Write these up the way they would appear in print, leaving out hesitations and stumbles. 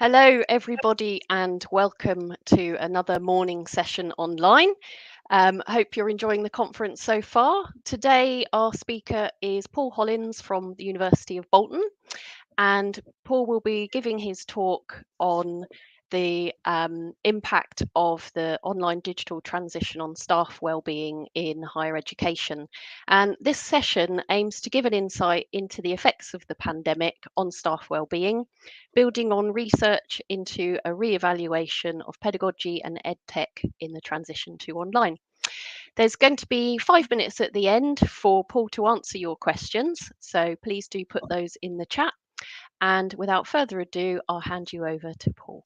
Hello, everybody, and welcome to another morning session online. Hope you're enjoying the conference so far. Today, our speaker is Paul Hollins from the University of Bolton, and Paul will be giving his talk on the impact of the online digital transition on staff wellbeing in higher education. And this session aims to give an insight into the effects of the pandemic on staff wellbeing, building on research into a re-evaluation of pedagogy and edtech in the transition to online. There's going to be 5 minutes at the end for Paul to answer your questions, so please do put those in the chat. And without further ado, I'll hand you over to Paul.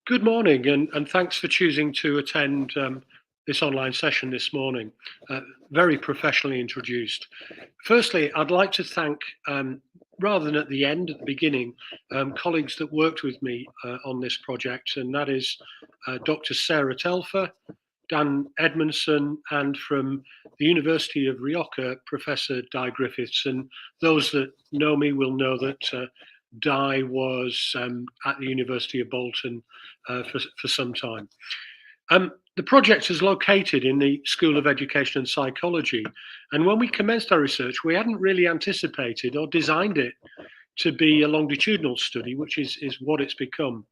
Good morning, and thanks for choosing to attend this online session this morning. Very professionally introduced. Firstly, I'd like to thank, rather than at the end, at the beginning, colleagues that worked with me on this project, and that is Dr. Sarah Telfer, Dan Edmondson, and from the University of Rioja, Professor Di Griffiths. And those that know me will know that Di was at the University of Bolton for some time. The project is located in the School of Education and Psychology, and when we commenced our research, we hadn't really anticipated or designed it to be a longitudinal study, which is what it's become.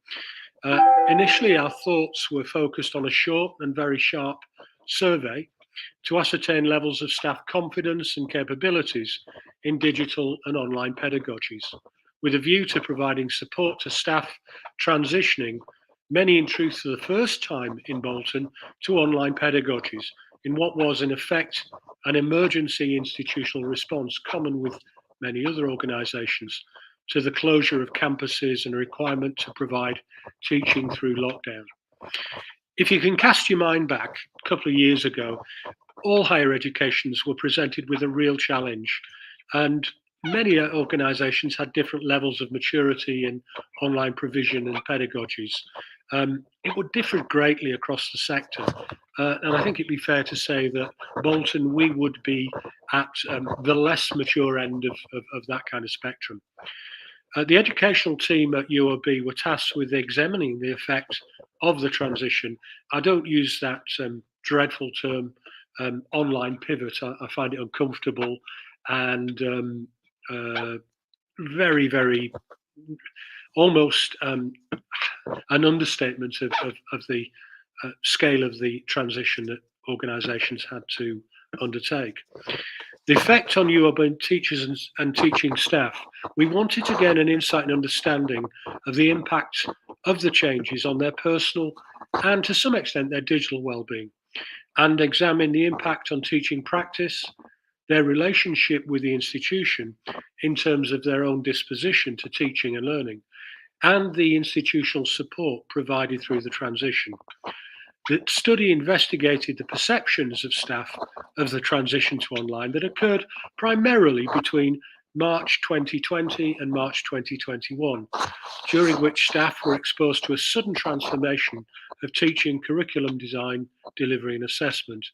Initially, our thoughts were focused on a short and very sharp survey to ascertain levels of staff confidence and capabilities in digital and online pedagogies, with a view to providing support to staff transitioning, many in truth for the first time in Bolton, to online pedagogies in what was in effect an emergency institutional response common with many other organisations to the closure of campuses and a requirement to provide teaching through lockdown. If you can cast your mind back a couple of years ago, all higher educations were presented with a real challenge, and many organisations had different levels of maturity in online provision and pedagogies. It would differ greatly across the sector, and I think it'd be fair to say that Bolton, we would be at the less mature end of that kind of spectrum. The educational team at UOB were tasked with examining the effect of the transition. I don't use that dreadful term, online pivot. I find it uncomfortable and very, very almost an understatement of the scale of the transition that organisations had to undertake. The effect on UOB teachers and teaching staff, we wanted to gain an insight and understanding of the impact of the changes on their personal and to some extent their digital well-being, and examine the impact on teaching practice, their relationship with the institution in terms of their own disposition to teaching and learning, and the institutional support provided through the transition. The study investigated the perceptions of staff of the transition to online that occurred primarily between March 2020 and March 2021, during which staff were exposed to a sudden transformation of teaching, curriculum design, delivery and assessment.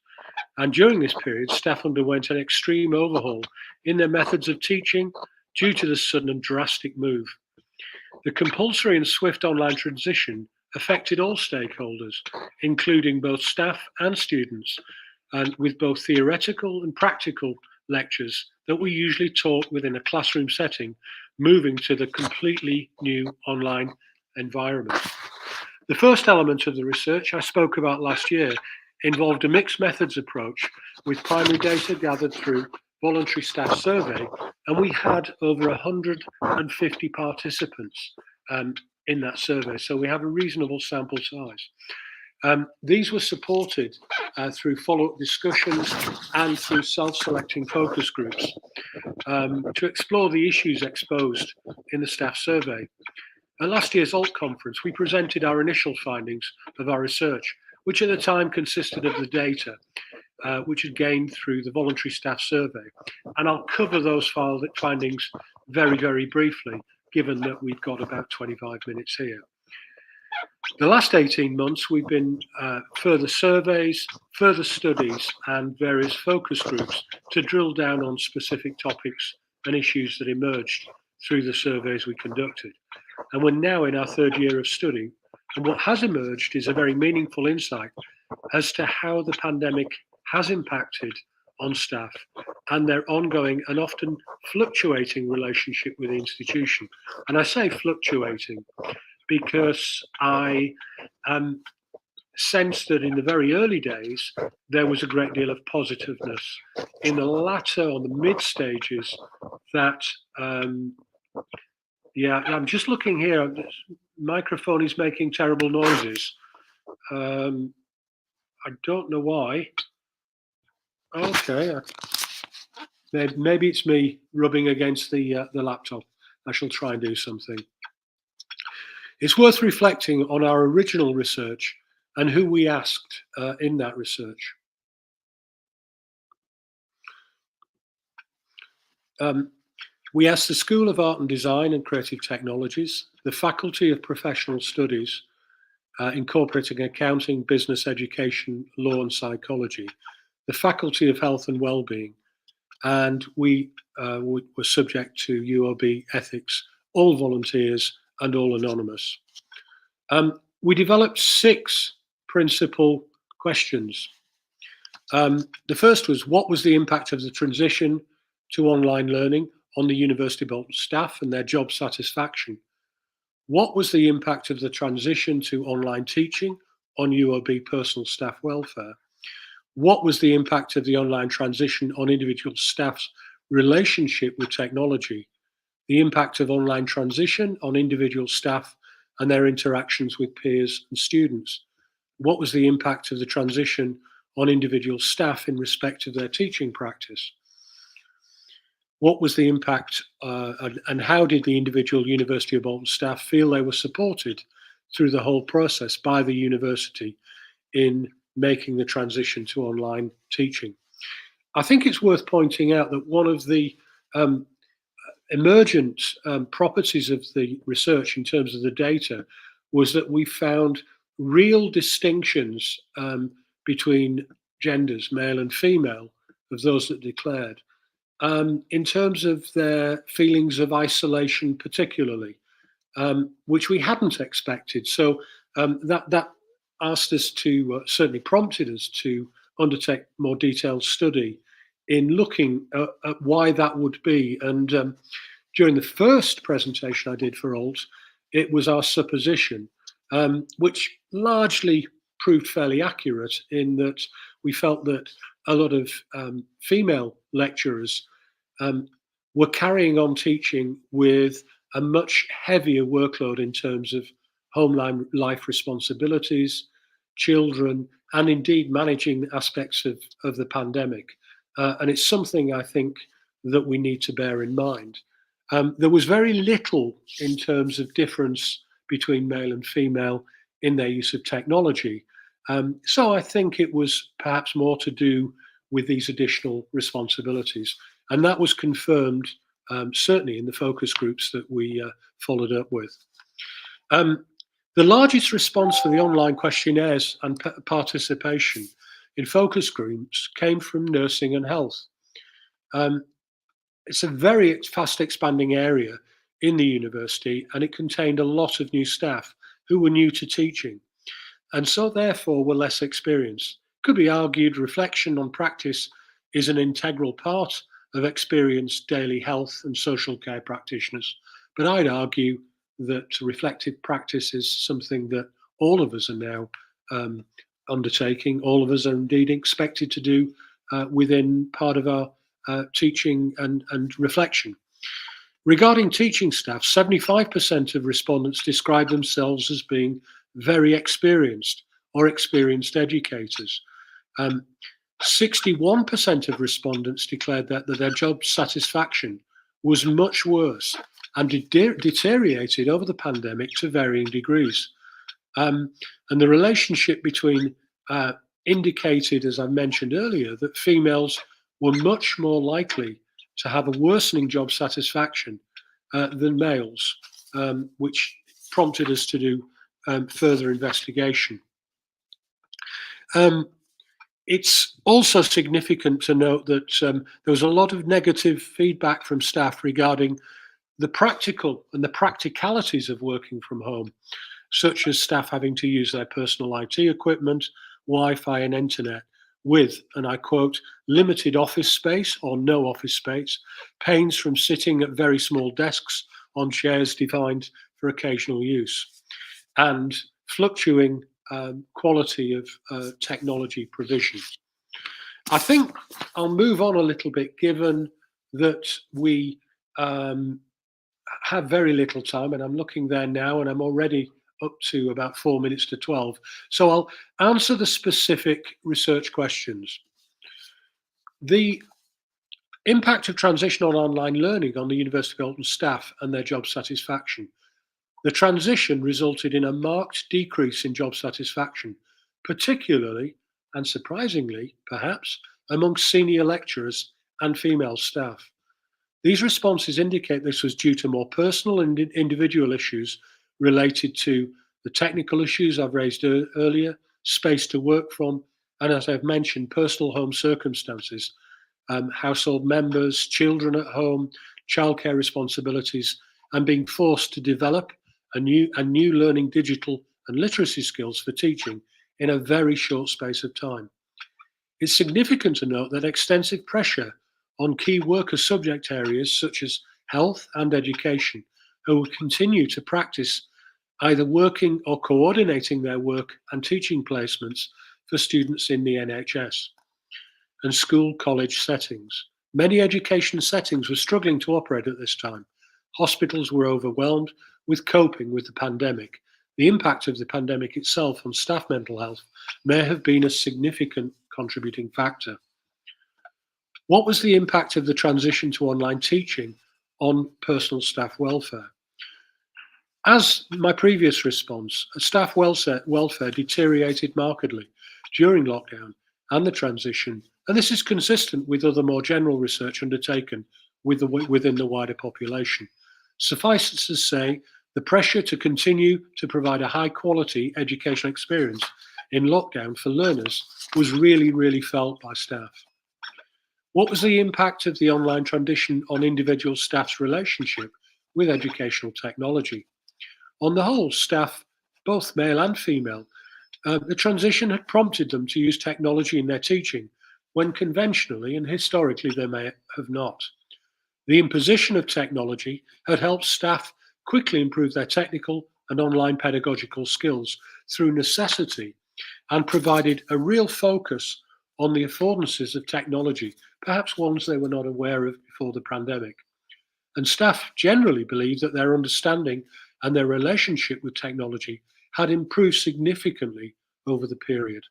And during this period, staff underwent an extreme overhaul in their methods of teaching due to the sudden and drastic move. The compulsory and swift online transition affected all stakeholders, including both staff and students, and with both theoretical and practical lectures that were usually taught within a classroom setting, moving to the completely new online environment. The first element of the research I spoke about last year involved a mixed methods approach with primary data gathered through voluntary staff survey, and we had over 150 participants in that survey, so we have a reasonable sample size. These were supported through follow-up discussions and through self-selecting focus groups to explore the issues exposed in the staff survey. At last year's ALT conference, we presented our initial findings of our research, which at the time consisted of the data which had gained through the voluntary staff survey. And I'll cover those findings very, very briefly, given that we've got about 25 minutes here. The last 18 months, we've been further surveys, further studies, and various focus groups to drill down on specific topics and issues that emerged through the surveys we conducted. And we're now in our third year of study. And what has emerged is a very meaningful insight as to how the pandemic has impacted on staff and their ongoing and often fluctuating relationship with the institution. And I say fluctuating because I sense that in the very early days, there was a great deal of positiveness. In the latter or the mid stages, that, I'm just looking here, the microphone is making terrible noises. I don't know why. Okay, maybe it's me rubbing against the laptop. I shall try and do something. It's worth reflecting on our original research and who we asked in that research. We asked the School of Art and Design and Creative Technologies, the Faculty of Professional Studies, incorporating accounting, business education, law and psychology, the Faculty of Health and Wellbeing, and we were subject to UOB ethics, all volunteers and all anonymous. We developed 6 principal questions. The first was, what was the impact of the transition to online learning on the University of Bolton staff and their job satisfaction? What was the impact of the transition to online teaching on UOB personal staff welfare? What was the impact of the online transition on individual staff's relationship with technology? The impact of online transition on individual staff and their interactions with peers and students? What was the impact of the transition on individual staff in respect of their teaching practice? What was the impact and how did the individual University of Bolton staff feel they were supported through the whole process by the university in making the transition to online teaching? I think it's worth pointing out that one of the emergent properties of the research in terms of the data was that we found real distinctions between genders, male and female, of those that declared. In terms of their feelings of isolation, particularly, which we hadn't expected. So that asked us to, certainly prompted us to undertake more detailed study in looking at why that would be. And during the first presentation I did for ALT, it was our supposition, which largely proved fairly accurate in that we felt that a lot of female lecturers were carrying on teaching with a much heavier workload in terms of home life responsibilities, children, and indeed managing aspects of the pandemic. And it's something I think that we need to bear in mind. There was very little in terms of difference between male and female in their use of technology. So I think it was perhaps more to do with these additional responsibilities. And that was confirmed certainly in the focus groups that we followed up with. The largest response for the online questionnaires and participation in focus groups came from nursing and health. It's a very fast expanding area in the university, and it contained a lot of new staff who were new to teaching, and so therefore were less experienced. Could be argued reflection on practice is an integral part of experienced daily health and social care practitioners, but I'd argue that reflective practice is something that all of us are now undertaking. All of us are indeed expected to do within part of our teaching and reflection. Regarding teaching staff, 75% of respondents describe themselves as being very experienced or experienced educators. 61% of respondents declared that their job satisfaction was much worse and deteriorated over the pandemic to varying degrees. And the relationship between indicated, as I mentioned earlier, that females were much more likely to have a worsening job satisfaction than males, which prompted us to do further investigation. It's also significant to note that there was a lot of negative feedback from staff regarding the practical and the practicalities of working from home, such as staff having to use their personal IT equipment, Wi-Fi and internet with, and I quote, limited office space or no office space, pains from sitting at very small desks on chairs designed for occasional use, and fluctuating quality of technology provision. I think I'll move on a little bit, given that we have very little time, and I'm looking there now, and I'm already up to about 4 minutes to 12. So I'll answer the specific research questions. The impact of transition on online learning on the University of Bolton staff and their job satisfaction. The transition resulted in a marked decrease in job satisfaction, particularly, and surprisingly, perhaps, amongst senior lecturers and female staff. These responses indicate this was due to more personal and individual issues related to the technical issues I've raised earlier, space to work from, and as I've mentioned, personal home circumstances, household members, children at home, childcare responsibilities, and being forced to develop a new learning digital and literacy skills for teaching in a very short space of time. It's significant to note that extensive pressure on key worker subject areas such as health and education, who will continue to practice either working or coordinating their work and teaching placements for students in the NHS and school college settings. Many education settings were struggling to operate at this time. Hospitals were overwhelmed with coping with the pandemic. The impact of the pandemic itself on staff mental health may have been a significant contributing factor. What was the impact of the transition to online teaching on personal staff welfare? As my previous response, staff welfare deteriorated markedly during lockdown and the transition, and this is consistent with other more general research undertaken within the wider population. Suffice it to say, the pressure to continue to provide a high quality educational experience in lockdown for learners was really felt by staff. What was the impact of the online transition on individual staff's relationship with educational technology? On the whole, staff, both male and female, the transition had prompted them to use technology in their teaching when conventionally and historically they may have not. The imposition of technology had helped staff quickly improve their technical and online pedagogical skills through necessity and provided a real focus on the affordances of technology, perhaps ones they were not aware of before the pandemic. And staff generally believe that their understanding and their relationship with technology had improved significantly over the period.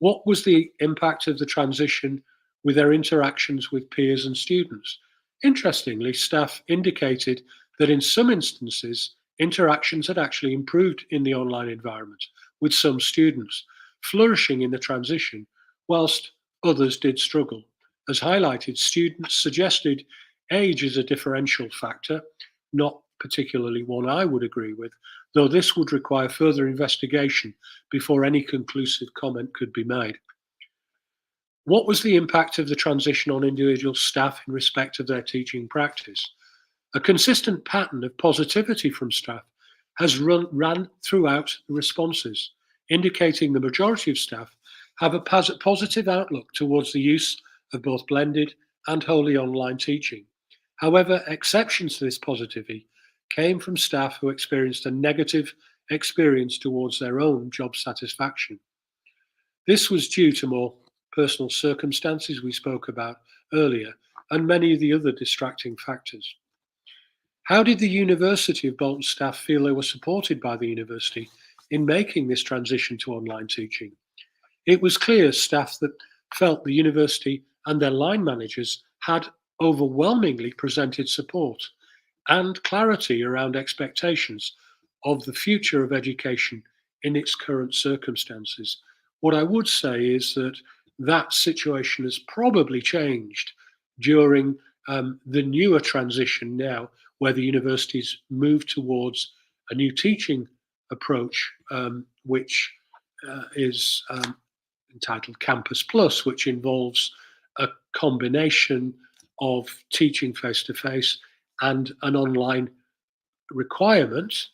What was the impact of the transition with their interactions with peers and students? Interestingly, staff indicated that in some instances, interactions had actually improved in the online environment, with some students flourishing in the transition, whilst others did struggle. As highlighted, students suggested age is a differential factor, not particularly one I would agree with, though this would require further investigation before any conclusive comment could be made. What was the impact of the transition on individual staff in respect of their teaching practice? A consistent pattern of positivity from staff has ran throughout the responses, indicating the majority of staff have a positive outlook towards the use of both blended and wholly online teaching. However, exceptions to this positivity came from staff who experienced a negative experience towards their own job satisfaction. This was due to more personal circumstances we spoke about earlier and many of the other distracting factors. How did the University of Bolton staff feel they were supported by the university in making this transition to online teaching? It was clear staff that felt the university and their line managers had overwhelmingly presented support and clarity around expectations of the future of education in its current circumstances. What I would say is that that situation has probably changed during the newer transition now, where the universities move towards a new teaching approach, which is entitled Campus Plus, which involves a combination of teaching face-to-face and an online requirement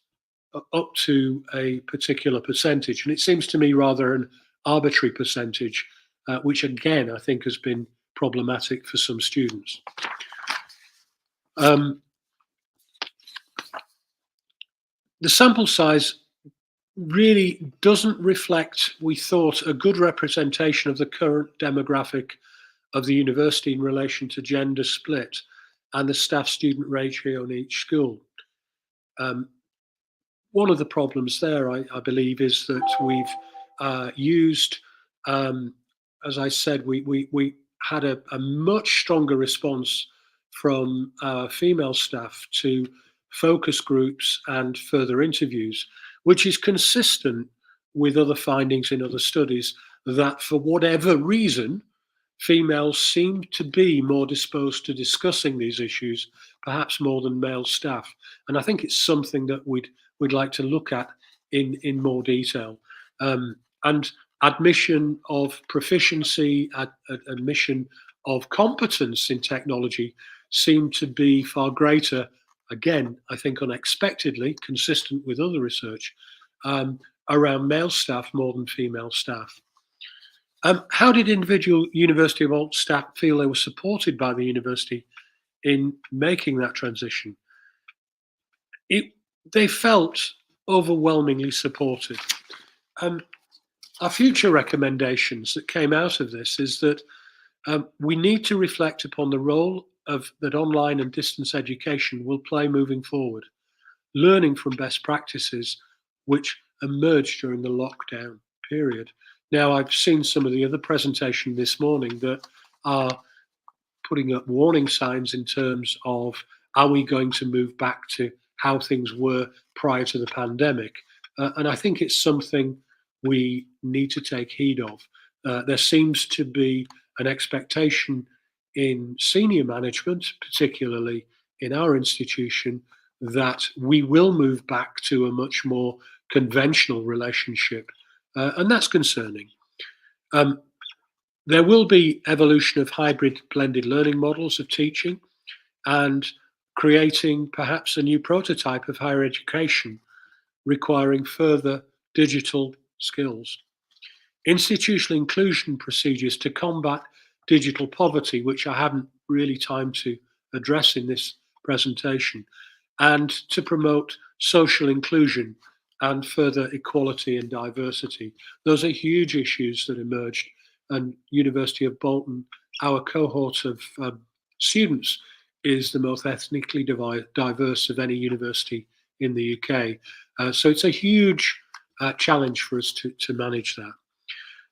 up to a particular percentage. And it seems to me rather an arbitrary percentage, which again, I think has been problematic for some students. The sample size really doesn't reflect, we thought, a good representation of the current demographic of the university in relation to gender split and the staff-student ratio in each school. One of the problems there, I believe, is that we've used, as I said, we had a much stronger response from our female staff to focus groups and further interviews, which is consistent with other findings in other studies that for whatever reason, females seem to be more disposed to discussing these issues, perhaps more than male staff. And I think it's something that we'd like to look at in more detail. And admission of proficiency, admission of competence in technology seem to be far greater, again, I think unexpectedly, consistent with other research, around male staff more than female staff. How did individual University of Bolton staff feel they were supported by the university in making that transition? They felt overwhelmingly supported. Our future recommendations that came out of this is that we need to reflect upon the role that online and distance education will play moving forward, learning from best practices which emerged during the lockdown period. Now, I've seen some of the other presentation this morning that are putting up warning signs in terms of, are we going to move back to how things were prior to the pandemic? And I think it's something we need to take heed of. There seems to be an expectation in senior management, particularly in our institution, that we will move back to a much more conventional relationship. And that's concerning. There will be evolution of hybrid blended learning models of teaching and creating perhaps a new prototype of higher education requiring further digital skills. Institutional inclusion procedures to combat digital poverty, which I haven't really time to address in this presentation, and to promote social inclusion and further equality and diversity. Those are huge issues that emerged, and University of Bolton, our cohort of students is the most ethnically diverse of any university in the UK. So it's a huge challenge for us to manage that.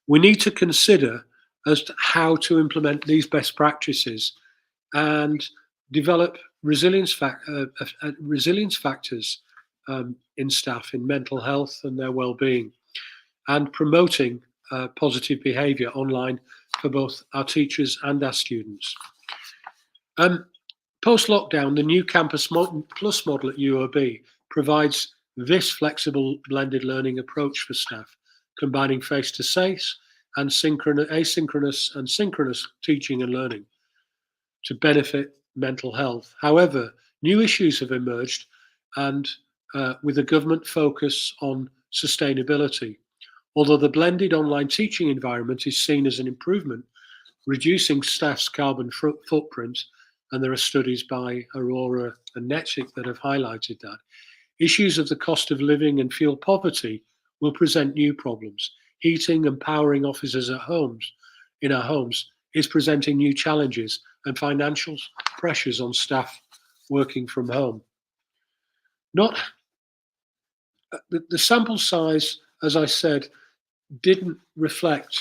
We need to consider as to how to implement these best practices and develop resilience factors in staff in mental health and their well-being, and promoting positive behaviour online for both our teachers and our students. Post-lockdown, the new Campus Plus model at UOB provides this flexible blended learning approach for staff, combining face-to-face and asynchronous and synchronous teaching and learning to benefit mental health. However, new issues have emerged, and with a government focus on sustainability. Although the blended online teaching environment is seen as an improvement, reducing staff's carbon footprint, and there are studies by Aurora and Netzik that have highlighted that, issues of the cost of living and fuel poverty will present new problems. Heating and powering offices at homes, in our homes, is presenting new challenges and financial pressures on staff working from home. The sample size, as I said, didn't reflect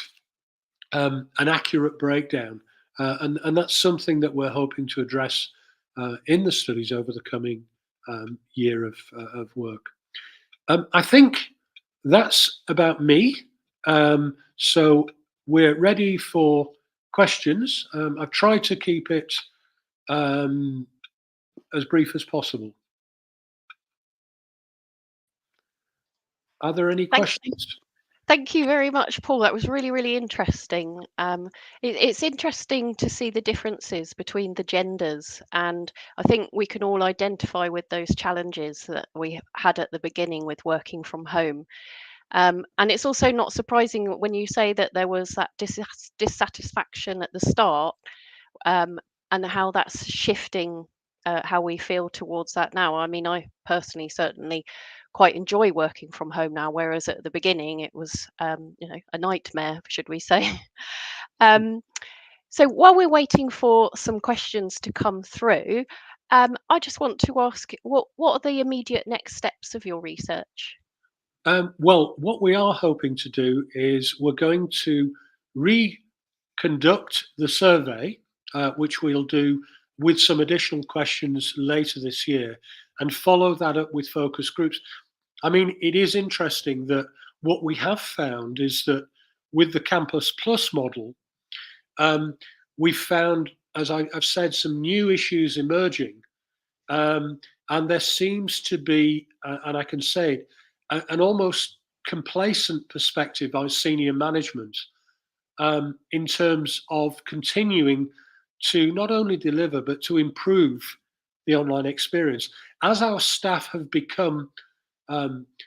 an accurate breakdown, and that's something that we're hoping to address in the studies over the coming year of work. I think that's about me. So we're ready for questions. I've tried to keep it as brief as possible. Are there any questions? Thank you very much, Paul. That was really, really interesting. It's interesting to see the differences between the genders, and I think we can all identify with those challenges that we had at the beginning with working from home. And it's also not surprising when you say that there was that dissatisfaction at the start, and how that's shifting how we feel towards that now. I mean, I personally certainly quite enjoy working from home now, whereas at the beginning it was, a nightmare, should we say. um, so while we're waiting for some questions to come through, I just want to ask, what are the immediate next steps of your research? Well, what we are hoping to do is we're going to reconduct the survey, which we'll do with some additional questions later this year, and follow that up with focus groups. I mean, it is interesting that what we have found is that with the Campus Plus model, um, we've found, as I've said, some new issues emerging. And there seems to be, and I can say it, an almost complacent perspective by senior management in terms of continuing to not only deliver but to improve the online experience. As our staff have become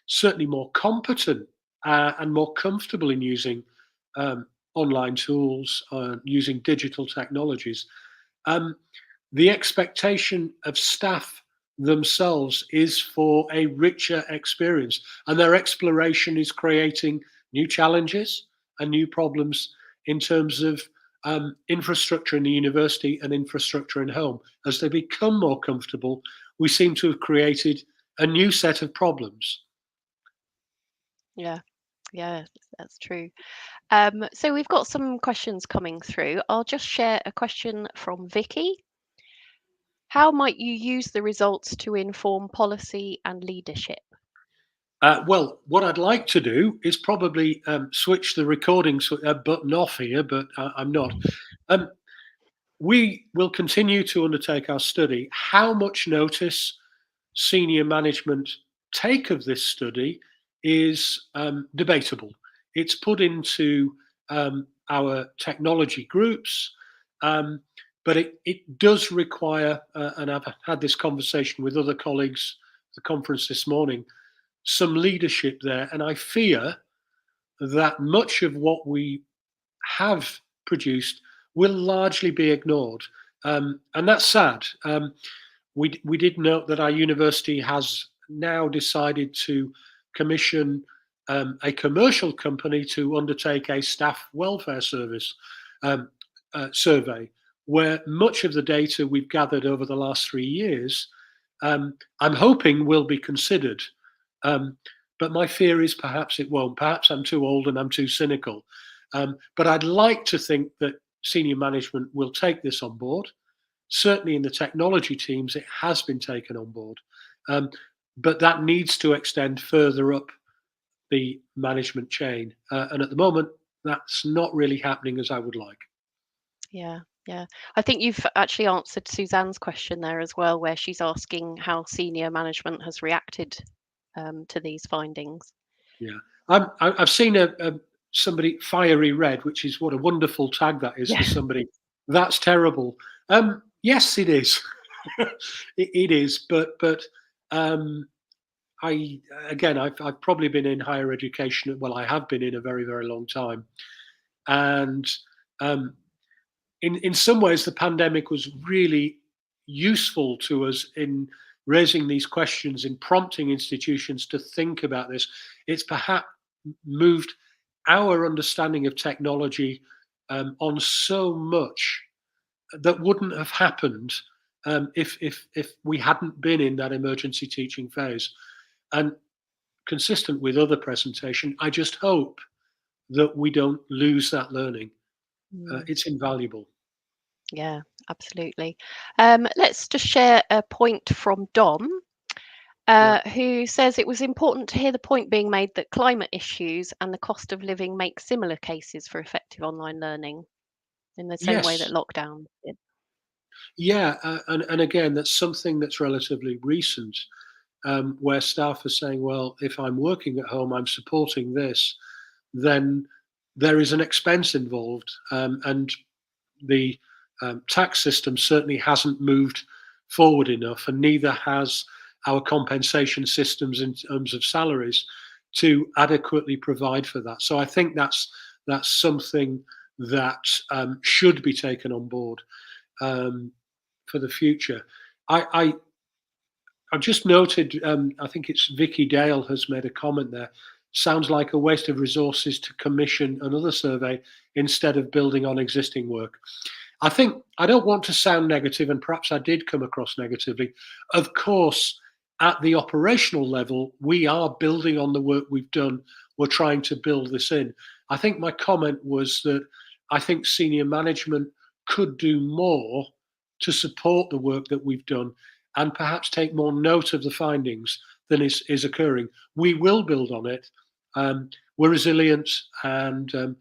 certainly more competent and more comfortable in using um, online tools, using digital technologies, um, the expectation of staff themselves is for a richer experience, and their exploration is creating new challenges and new problems in terms of infrastructure in the university and infrastructure in home. As they become more comfortable, we seem to have created a new set of problems. Yeah, yeah, that's true. So we've got some questions coming through. I'll just share a question from Vicky. How might you use the results to inform policy and leadership? Well, what I'd like to do is probably switch the recording button off here, but I'm not. Um, we will continue to undertake our study. How much notice senior management take of this study is debatable. It's put into our technology groups, um, but it does require, and I've had this conversation with other colleagues at the conference this morning, some leadership there. And I fear that much of what we have produced will largely be ignored. And that's sad. We did note that our university has now decided to commission a commercial company to undertake a staff welfare service um, survey, where much of the data we've gathered over the last 3 years, I'm hoping will be considered. Um, but my fear is perhaps it won't. Perhaps I'm too old and I'm too cynical. But I'd like to think that senior management will take this on board. Certainly in the technology teams, it has been taken on board. Um, but that needs to extend further up the management chain. And at the moment, that's not really happening as I would like. Yeah, yeah. I think you've actually answered Suzanne's question there as well, where she's asking how senior management has reacted to these findings. Yeah. I've seen somebody fiery red, which is what a wonderful tag that is for Yeah, somebody. That's terrible. Yes, it is. It is, but um, I again, I've probably been in higher education. Well, I have been in a very very long time, and um, in some ways, the pandemic was really useful to us in raising these questions, in prompting institutions to think about this. It's perhaps moved our understanding of technology on so much that wouldn't have happened if we hadn't been in that emergency teaching phase. And consistent with other presentation, I just hope that we don't lose that learning. mm, It's invaluable. yeah, absolutely. Let's just share a point from Dom, Yeah. who says it was important to hear the point being made that climate issues and the cost of living make similar cases for effective online learning in the same way that Yes. lockdown did. Yeah. And again, that's something that's relatively recent, where staff are saying, well, if I'm working at home, I'm supporting this. then there is an expense involved, and the tax system certainly hasn't moved forward enough, and neither has our compensation systems in terms of salaries to adequately provide for that. So I think that's something that should be taken on board for the future. I've just noted, I think it's Vicky Dale has made a comment there. Sounds like a waste of resources to commission another survey instead of building on existing work. I think I don't want to sound negative, and perhaps I did come across negatively. Of course, at the operational level, we are building on the work we've done. We're trying to build this in. I think my comment was that I think senior management could do more to support the work that we've done and perhaps take more note of the findings than is occurring. We will build on it. We're resilient, and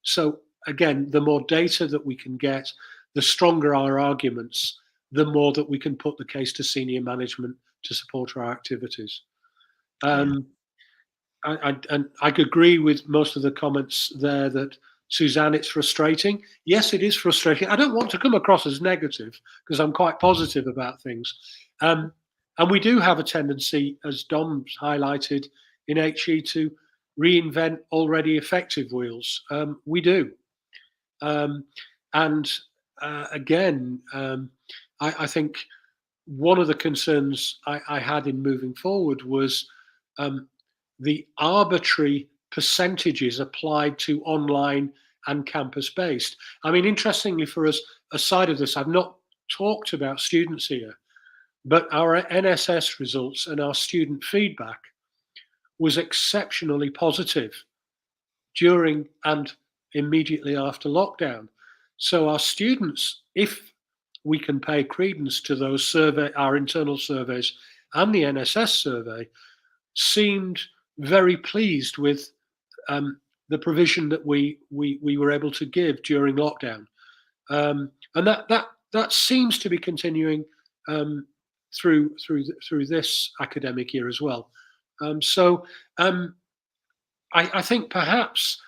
so again, the more data that we can get, the stronger our arguments, the more that we can put the case to senior management to support our activities. I agree with most of the comments there that, Suzanne, it's frustrating. Yes, it is frustrating. I don't want to come across as negative because I'm quite positive about things. And we do have a tendency, as Dom's highlighted in HE, to reinvent already effective wheels. We do. Again, I think one of the concerns I had in moving forward was the arbitrary percentages applied to online and campus-based. I mean, interestingly for us, aside of this, I've not talked about students here, but our NSS results and our student feedback was exceptionally positive during and immediately after lockdown. So our students, if we can pay credence to those our internal surveys and the NSS survey, seemed very pleased with the provision that we were able to give during lockdown, and that seems to be continuing through this academic year as well. I think perhaps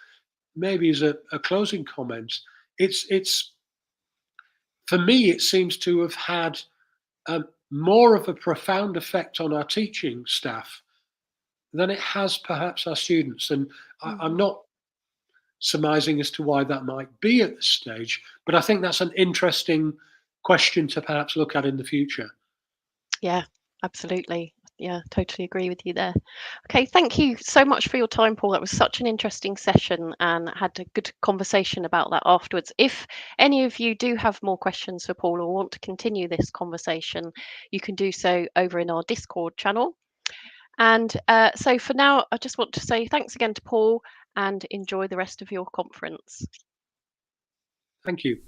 maybe as a closing comment, it's for me it seems to have had more of a profound effect on our teaching staff than it has perhaps our students. And I'm not surmising as to why that might be at this stage, but I think that's an interesting question to perhaps look at in the future. Yeah, absolutely. Yeah, totally agree with you there. Okay, thank you so much for your time, Paul. That was such an interesting session and had a good conversation about that afterwards. If any of you do have more questions for Paul or want to continue this conversation, you can do so over in our Discord channel. And so for now, I just want to say thanks again to Paul and enjoy the rest of your conference. Thank you.